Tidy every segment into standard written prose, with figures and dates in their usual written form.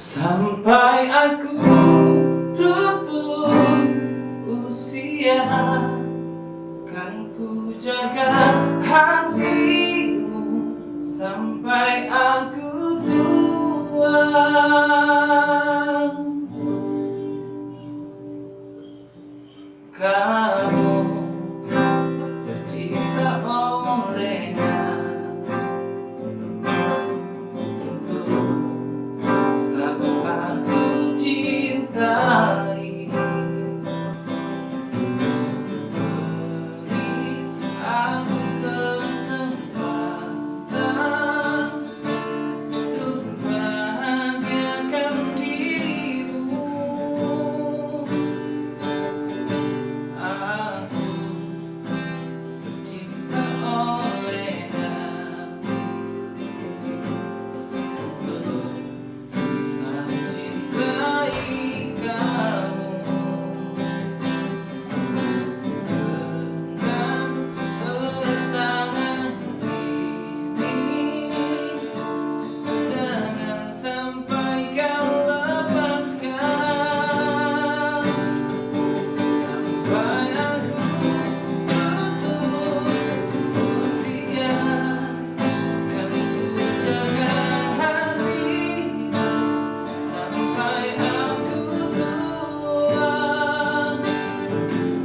Sampai aku tutup usia, kan ku jaga hatimu sampai aku tua. Kamu tercipta olehnya untuk selalu aku cintai. Beri aku kesempatan untuk membahagiakan dirimu. Aku tercipta olehnya untuk selalu cintai kamu. Genggam erat tangan ini, jangan sampai kau lepaskan. Sampai aku tutup usia, kan ku jaga hatimu sampai aku tua.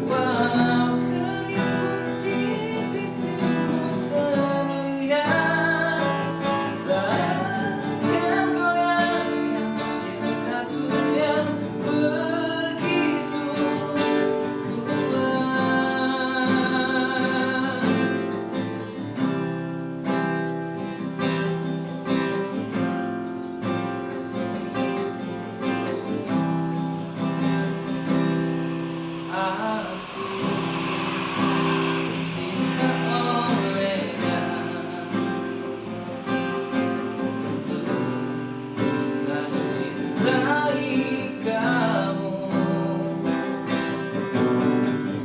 Walau keriput di pipimu terlihat, takkan goyahkan cintaku yang begitu kuat. Aku cinta olehnya untuk selalu cintai kamu.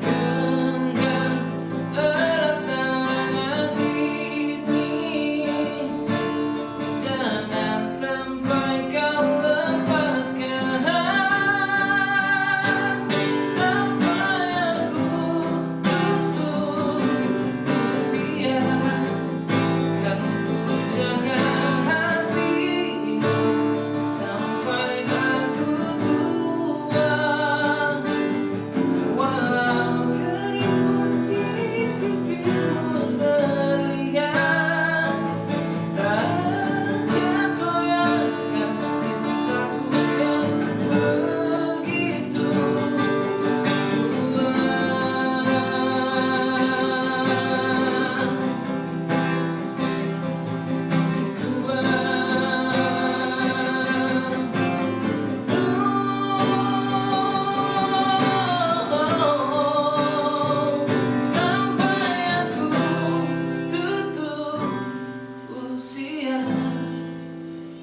Genggam erat tangan ini, jangan sampai kau lepaskan. Sampai aku tutup usia, kan ku jaga hatimu sampai aku tua. Walau keriput di pipimu terlihat, takkan goyahkan cintaku yang begitu sampai aku tutup usia,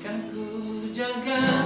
kan ku jaga